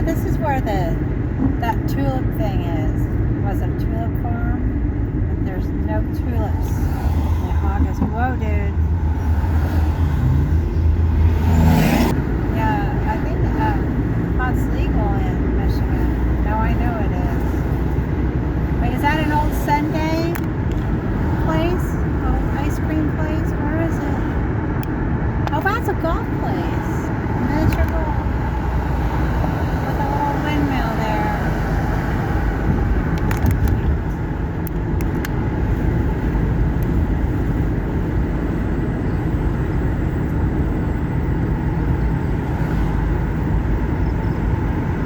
this is where that tulip thing is. Was it a tulip farm? But there's no tulips in August. Whoa, dude. Yeah, I think pot's legal in Michigan. No, I know it is. Wait, is that an old Sunday place? Old ice cream place? Where is it? Oh, that's a golf place. Miniature golf. With a little windmill there.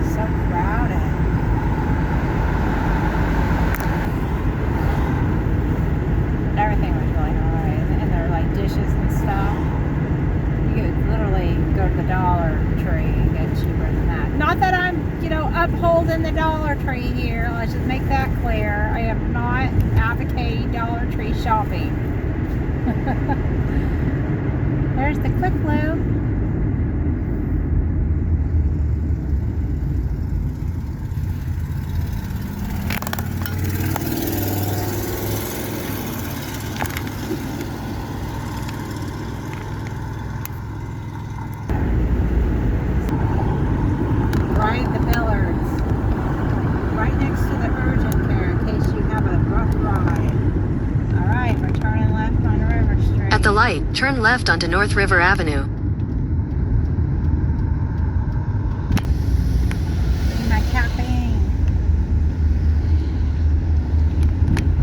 So crowded. Everything was really high. And there were like dishes and stuff. You could literally go to the Dollar Tree and get cheaper than that. Not that I'm, upholding the Dollar Tree here. Let's just make that clear. I am not advocating Dollar Tree shopping. There's the Quick Lube. At the light, turn left onto North River Avenue. My caffeine.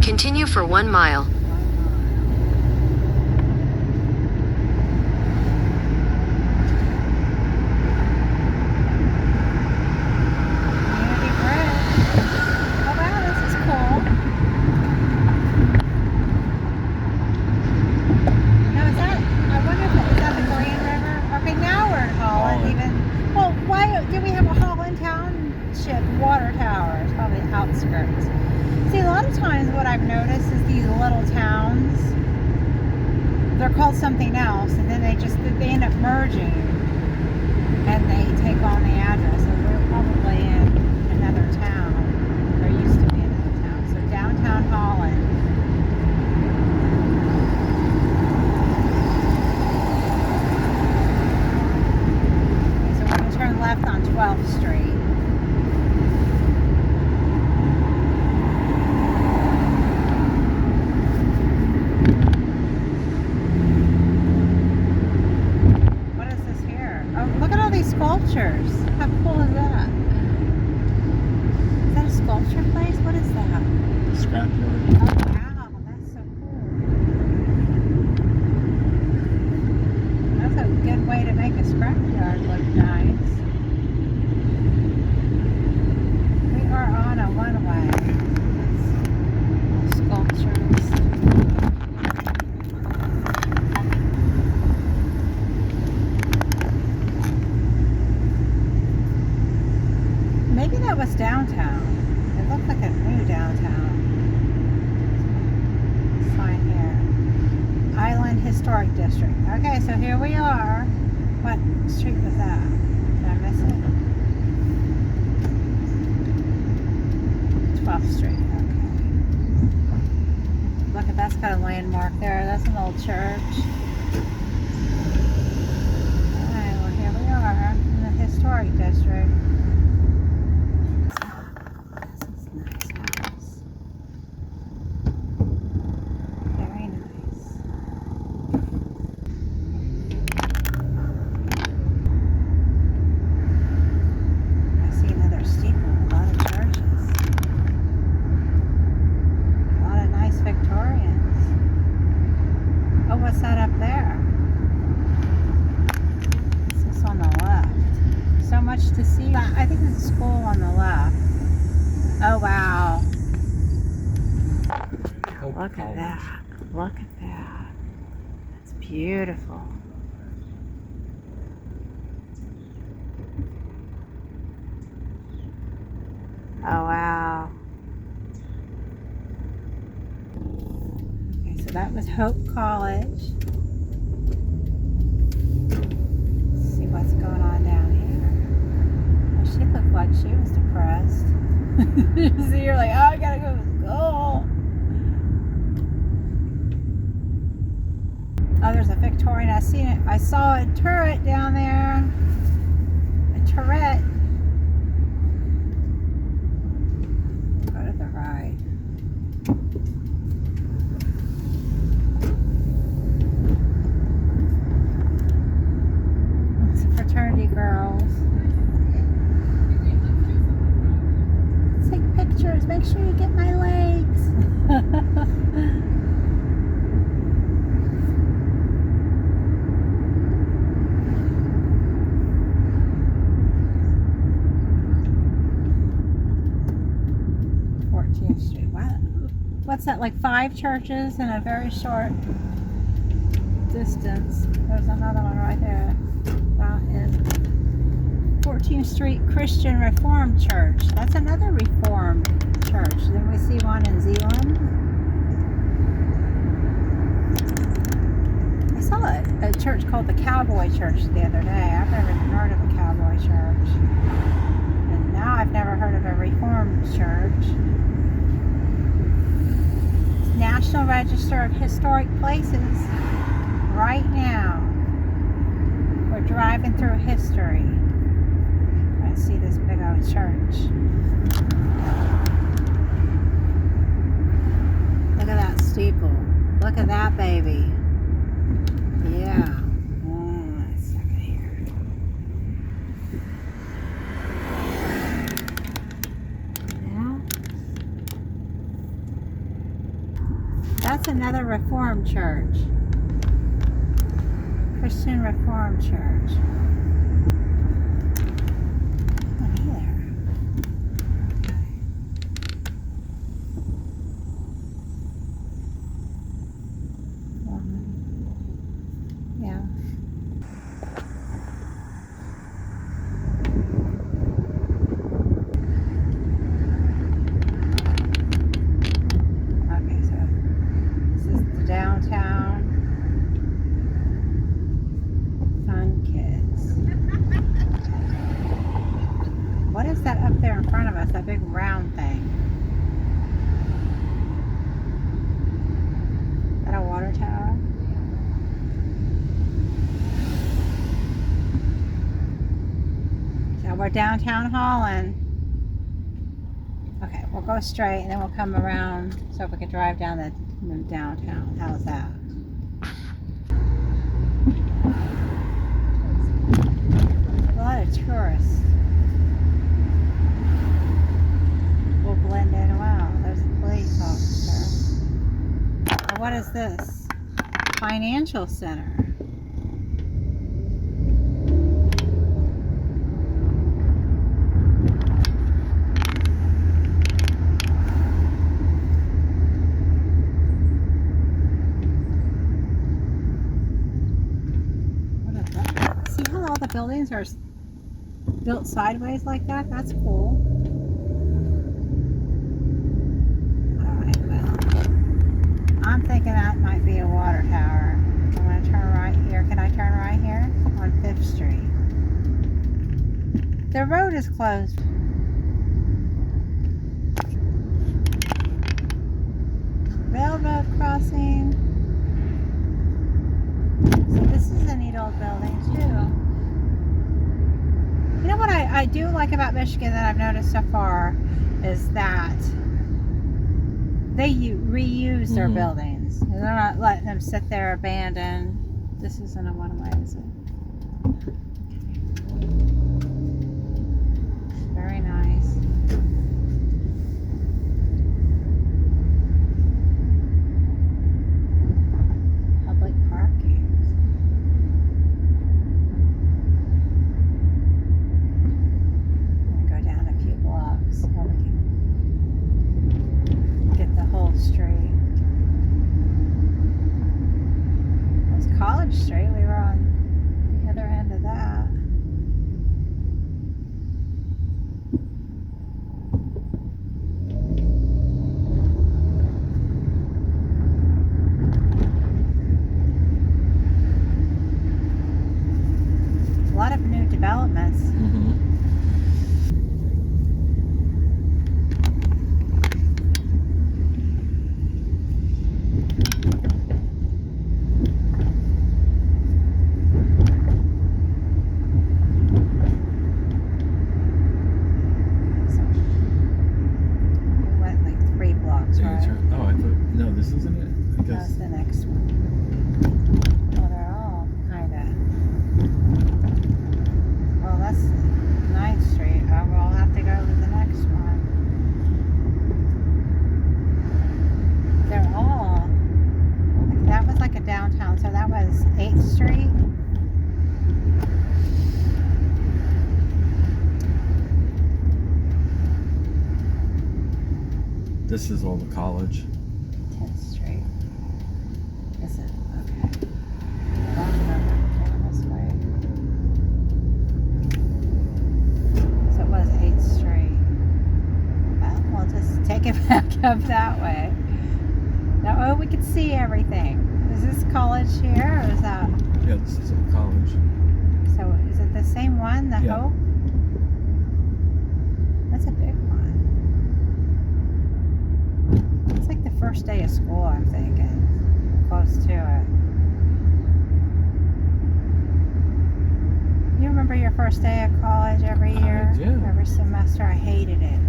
Continue for 1 mile. Water towers, probably outskirts. See, a lot of times what I've noticed is these little towns, they're called something else, and then they end up merging, and they take on the address. So we're probably in another town. There used to be another town. So downtown Holland. Okay, so we're going to turn left on 12th Street. Sculptures. How cool is that? Is that a sculpture place? What is that? Scrapyard. Oh wow, that's so cool. That's a good way to make a scrapyard look nice. We are on a one-way. Sculptures. Maybe that was downtown. It looked like a new downtown. Sign here. Island Historic District. Okay, so here we are. What street was that? Did I miss it? 12th Street. Okay. Look, that's got a landmark there. That's an old church. Alright, well here we are in the Historic District. What's that up there? This is on the left. So much to see. I think there's a school on the left. Oh wow. Look at that. Look at that. That's beautiful. Oh wow. Okay, so that was Hope College. Let's see what's going on down here. Well, she looked like She was depressed. So you're like, oh, I gotta go to school. Oh, there's a Victorian. I saw a turret down there. A turret. Go to the right. It's fraternity girls. Take pictures. Make sure you get my legs. 14th Street. Wow. What's that, like 5 churches in a very short distance? There's another one right there. That is 14th Street Christian Reformed Church. That's another Reformed church. Then we see one in Zealand. I saw a church called the Cowboy Church the other day. I've never heard of a Cowboy Church. And now I've never heard of a Reformed church. National Register of Historic Places. Right now, we're driving through history. I see this big old church. Look at that steeple. Look at that baby. Yeah. Hold on a second here. Yeah. That's another Reformed church. Christian Reformed Church. Oh, there. Yeah. Okay, so this is the downtown. What is that up there in front of us? That big round thing? Is that a water tower? So we're downtown Holland. Okay, we'll go straight and then we'll come around so if we can drive down the downtown. How's that? A lot of tourists. We'll blend in. Wow, there's a police officer. Oh, what is this? Financial center. What is that? See how all the buildings are built sideways like that? That's cool. Alright, well, I'm thinking that might be a water tower. I'm going to turn right here. Can I turn right here? On 5th Street. The road is closed. Railroad crossing. So this is a neat old building too. You know what I do like about Michigan that I've noticed so far is that they reuse their buildings. They're not letting them sit there abandoned. This isn't a one-way, is it? Very nice. Public parking. I'm gonna go down a few blocks so we can get the whole street. It's College Street. We were on the other end of that. A lot of new developments. This is all the college. 10th Street. Is it? Okay. Down this way. So it was 8th Street. Well, we'll just take it back up that way. Now, oh, we can see everything. Is this college here, or is that? Yeah, this is all college. So is it the same one, the Yeah. Hope? That's a big one. It's like the first day of school, I'm thinking. Close to it. You remember your first day of college every year? I do. Every semester? I hated it.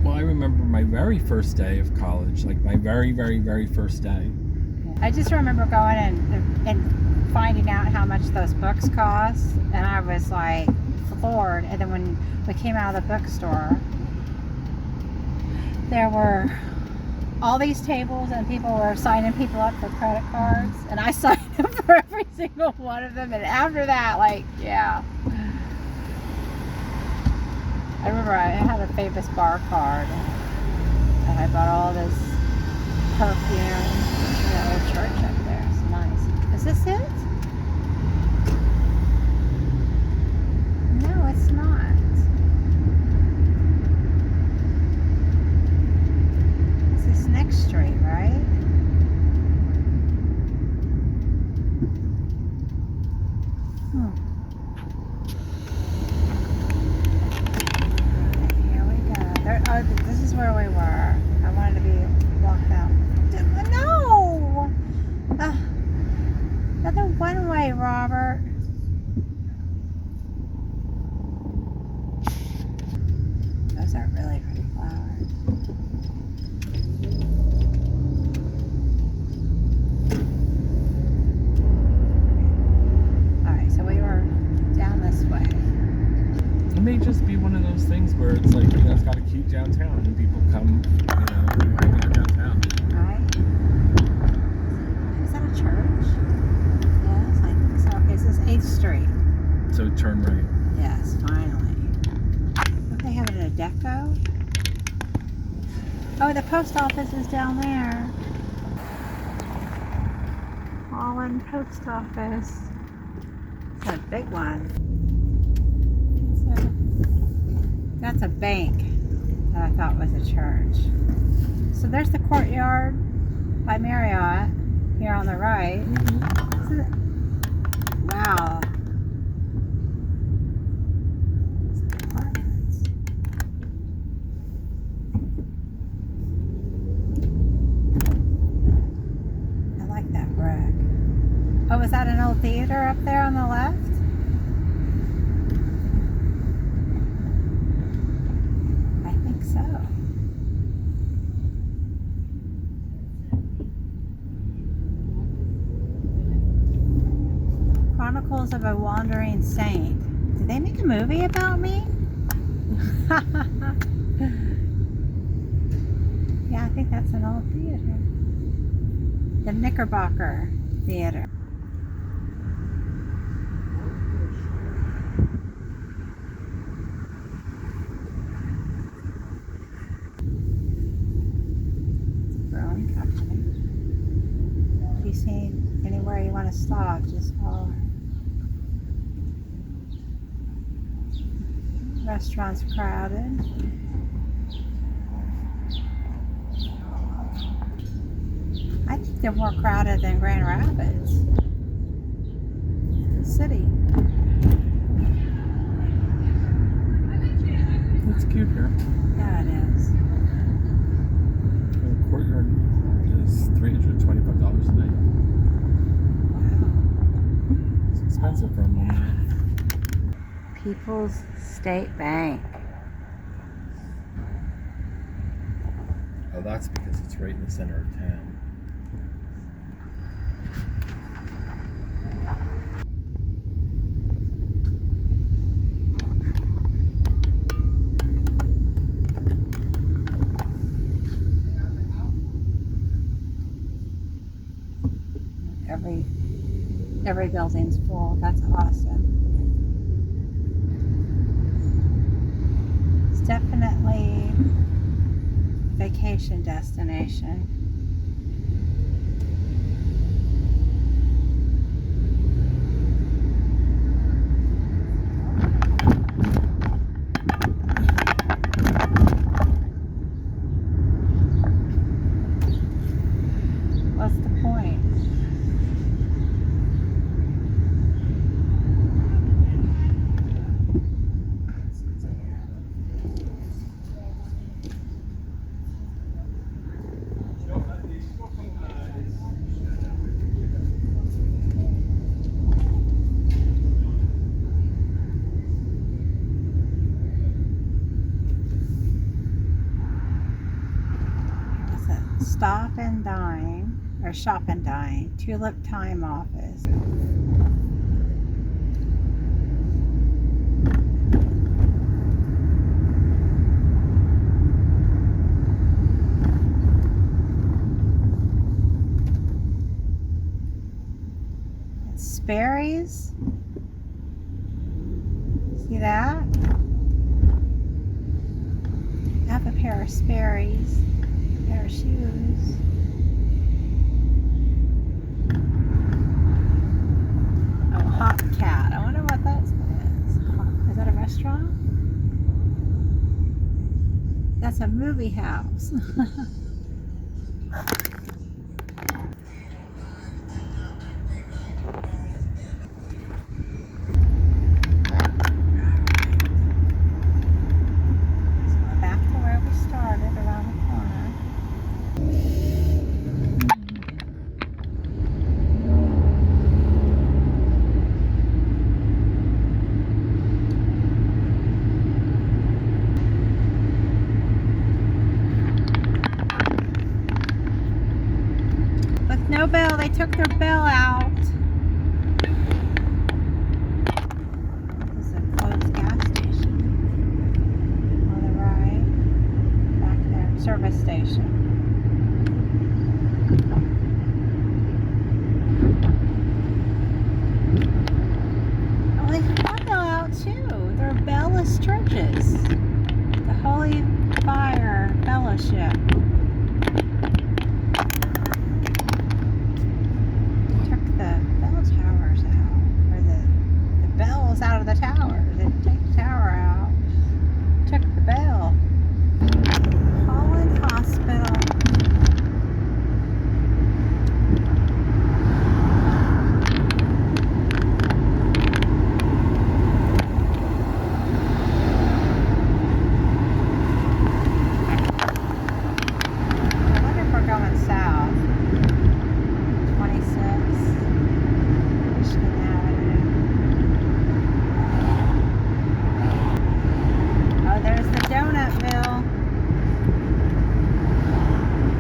Well, I remember my very first day of college, like my very, very, very first day. I just remember going and finding out how much those books cost, and I was like floored. And then when we came out of the bookstore, there were all these tables and people were signing people up for credit cards, and I signed up for every single one of them. And after that, like, yeah, I remember I had a famous bar card, and I bought all this perfume. That old church up there, it's nice. Is this it? No, it's not. It's this next street, right? Here we go. There, oh, this is where we were. I wanted to be walked out. No! Another one-way, Robert. Those are really pretty flowers. Alright, so we were down this way. It may just be one of those things where it's like, you know, it's got a cute downtown and people come, you know, hang out downtown. Right? Is that a church? Yes, I think so. Okay, this is 8th Street. So turn right. Yes, finally. Don't they have it at a deco? Oh, the post office is down there. Holland post office. It's a big one. That's a bank that I thought was a church. So there's the courtyard by Marriott here on the right. Mm-hmm. Wow. I like that brick. Oh, is that an old theater up there on the left? I think so. Chronicles of a Wandering Saint. Did they make a movie about me? Yeah, I think that's an old theater. The Knickerbocker Theatre. It's a brewing company. If you see anywhere you want to stop, just holler. Restaurant's crowded. I think they're more crowded than Grand Rapids City. It's cute here. Yeah, it is. The courtyard is $325 a night. Wow. It's expensive for a moment. People's State Bank. Oh, that's because it's right in the center of town. Every building's full. That's awesome. It's definitely vacation destination. What's the point? Stop and Dine, or Shop and Dine, Tulip Time Office. It's Sperry's. See that? I have a pair of Sperry's. Pair of shoes. Oh, Hot Cat. I wonder what that is. Is that a restaurant? That's a movie house. No bell, they took their bell out. This is a closed gas station. On the right, back there, service station. Oh, they took my bell out too. They're bellless churches. The Holy Fire Fellowship.